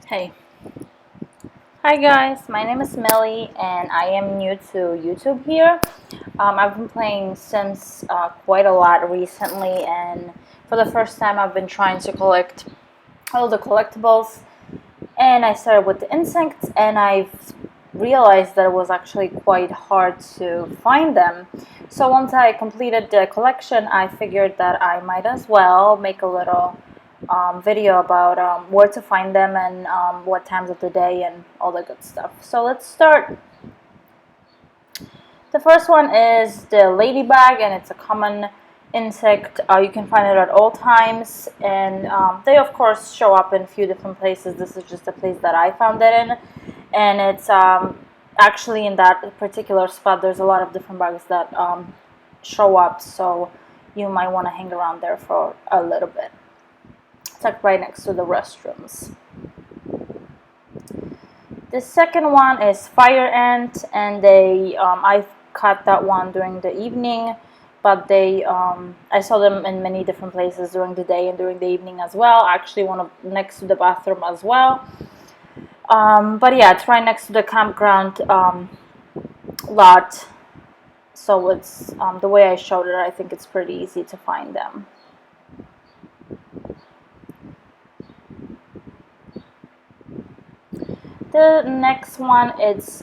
Hey. Hi guys, my name is Millie and I am new to YouTube here. I've been playing Sims quite a lot recently, and for the first time I've been trying to collect all the collectibles, and I started with the insects and I've realized that it was actually quite hard to find them. So once I completed the collection, I figured that I might as well make a little video about where to find them and what times of the day and all the good stuff. So let's start. The first one is the ladybug, and it's a common insect. You can find it at all times, and they of course show up in a few different places. This is just the place that I found it in, and it's actually in that particular spot there's a lot of different bugs that show up, so you might want to hang around there for a little bit. It's like right next to the restrooms. The second one is fire ant, and I caught that one during the evening, but I saw them in many different places during the day and during the evening as well. Actually, one next to the bathroom as well. But yeah, it's right next to the campground lot, so it's the way I showed it. I think it's pretty easy to find them. The next one is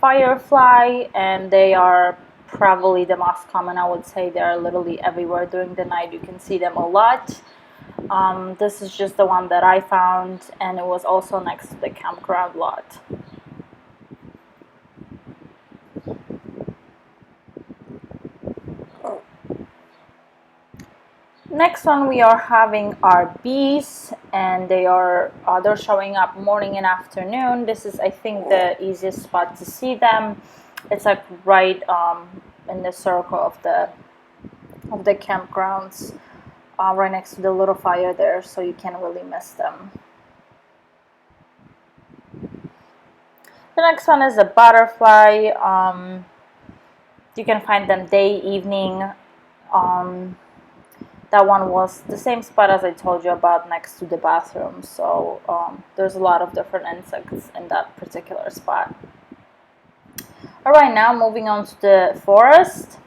firefly, and they are probably the most common. I would say they're literally everywhere during the night. You can see them a lot. This is just the one that I found, and it was also next to the campground lot. Next one we are having are bees, and they're showing up morning and afternoon. This is, I think, the easiest spot to see them. It's like right in the circle of the campgrounds, right next to the little fire there, so you can't really miss them. The next one is a butterfly. You can find them day, evening. That one was the same spot as I told you about, next to the bathroom. So there's a lot of different insects in that particular spot. Alright, now moving on to the forest.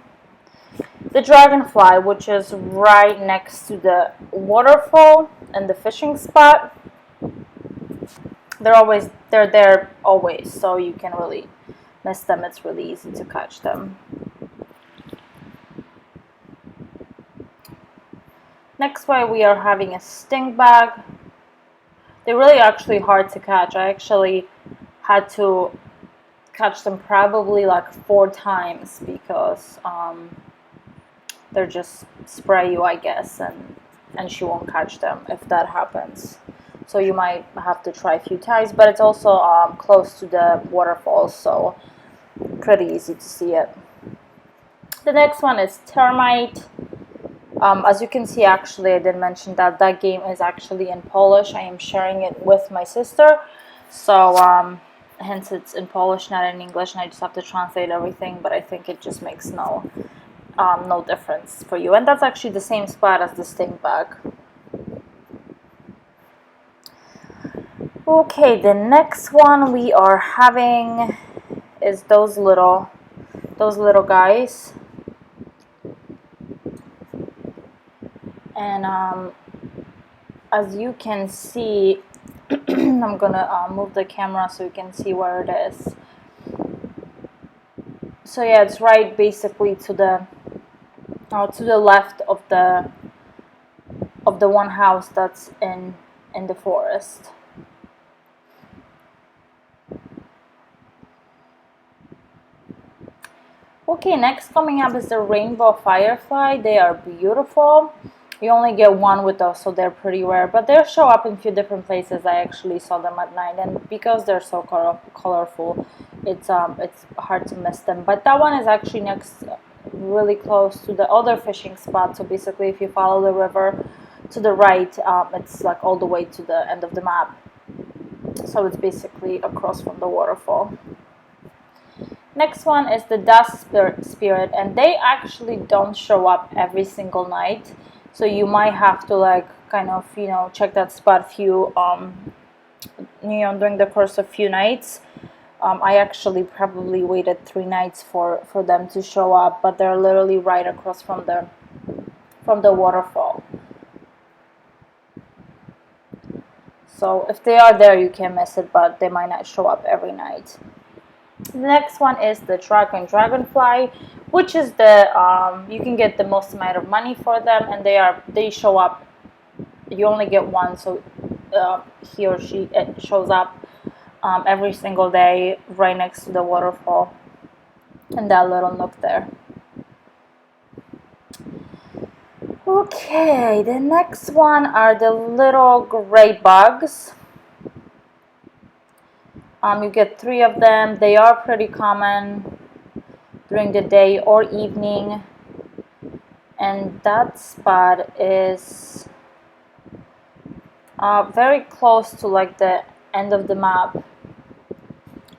The dragonfly, which is right next to the waterfall and the fishing spot. They're there always, so you can really miss them. It's really easy to catch them. Next one we are having a stink bug. They're really actually hard to catch. I actually had to catch them probably like 4 times because they're just spray you, I guess, and she won't catch them if that happens. So you might have to try a few times, but it's also close to the waterfalls, so pretty easy to see it. The next one is termite. As you can see, actually, I did mention that that game is actually in Polish. I am sharing it with my sister, so hence it's in Polish, not in English, and I just have to translate everything, but I think it just makes no difference for you. And that's actually the same spot as the stink bug. Okay, the next one we are having is those little guys. And as you can see, I'm gonna move the camera so you can see where it is. So yeah, it's right basically to the left of the one house that's in the forest. Okay, next coming up is the rainbow firefly. They are beautiful. You only get one with those, so they're pretty rare, but they show up in a few different places. I actually saw them at night, and because they're so colorful, it's hard to miss them. But that one is actually really close to the other fishing spot. So basically, if you follow the river to the right, it's like all the way to the end of the map. So it's basically across from the waterfall. Next one is the dust spirit, and they actually don't show up every single night. So you might have to like kind of check that spot few during the course of few nights. I actually probably waited 3 nights for them to show up, but they're literally right across from the waterfall. So if they are there, you can't miss it, but they might not show up every night. The next one is the dragonfly, which is the you can get the most amount of money for them, and they show up. You only get one, so he or she shows up every single day right next to the waterfall in that little nook there. Okay, the next one are the little gray bugs. You get 3 of them. They are pretty common during the day or evening, and that spot is very close to like the end of the map,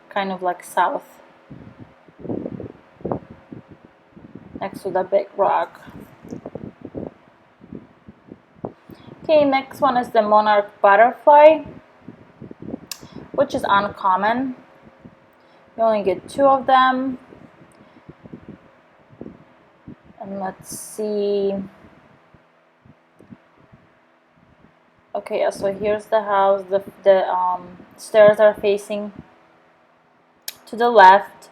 kind of like south, next to the big rock. Okay, next one is the monarch butterfly, which is uncommon. You only get 2 of them. And let's see. Okay, yeah, so here's the house. The stairs are facing to the left.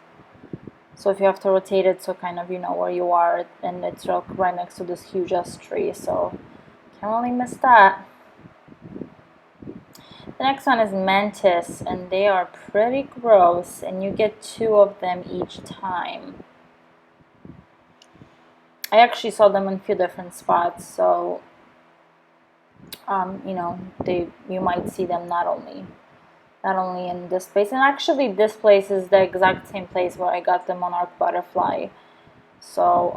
So if you have to rotate it, so kind of you know where you are, and it's right next to this huge ass tree, so can't really miss that. The next one is mantis, and they are pretty gross, and you get 2 of them each time. I actually saw them in a few different spots, so you know, you might see them not only in this place, and actually this place is the exact same place where I got the monarch butterfly. So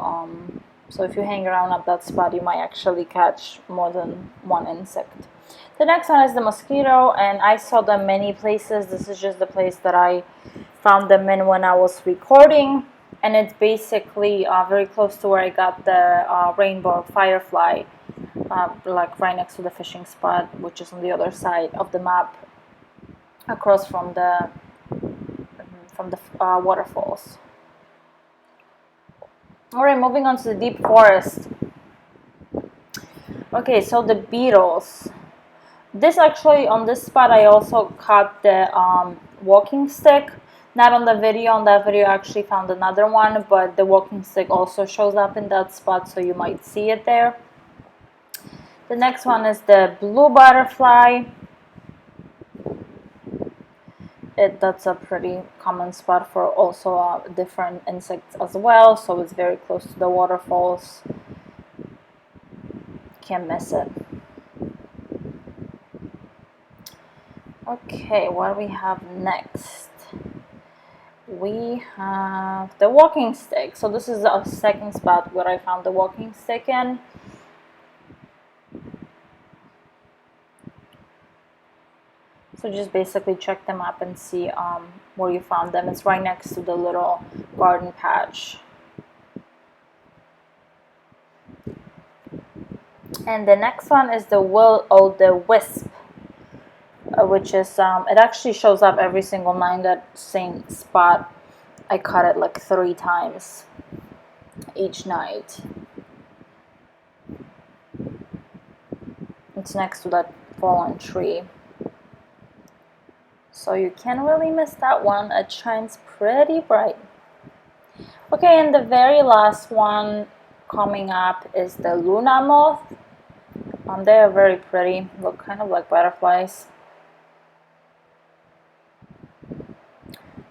so if you hang around at that spot, you might actually catch more than one insect. The next one is the mosquito, and I saw them many places. This is just the place that I found them in when I was recording, and it's basically very close to where I got the rainbow firefly, like right next to the fishing spot, which is on the other side of the map, across from the waterfalls. Alright, moving on to the deep forest. Okay, so the beetles. This actually, on this spot, I also caught the walking stick. Not on the video. On that video, I actually found another one, but the walking stick also shows up in that spot, so you might see it there. The next one is the blue butterfly. That's a pretty common spot for also different insects as well, so it's very close to the waterfalls. Can't miss it. Okay, what do we have next? We have the walking stick. So this is a second spot where I found the walking stick in. So just basically check them up and see where you found them. It's right next to the little garden patch. And the next one is the will-o'-the-wisp, which is, it actually shows up every single night, that same spot. I caught it like 3 times each night. It's next to that fallen tree. So you can't really miss that one. It shines pretty bright. Okay, and the very last one coming up is the Luna moth. They are very pretty, look kind of like butterflies.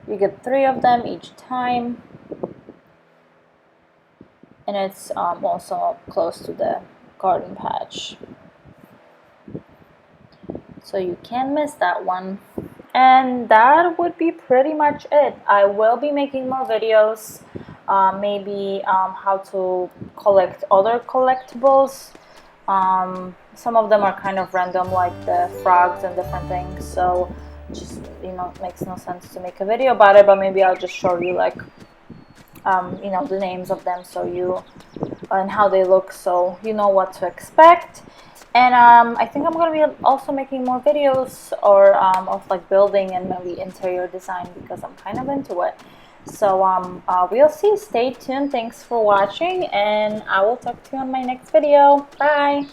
You get 3 of them each time, and it's also close to the garden patch, so you can't miss that one. And that would be pretty much it. I will be making more videos, maybe how to collect other collectibles. Some of them are kind of random, like the frogs and different things, so just, you know, it makes no sense to make a video about it, but maybe I'll just show you, like, you know, the names of them, so you and how they look, so you know what to expect. And I think I'm gonna be also making more videos or of like building and maybe interior design because I'm kind of into it. So we'll see. Stay tuned. Thanks for watching, and I will talk to you on my next video. Bye.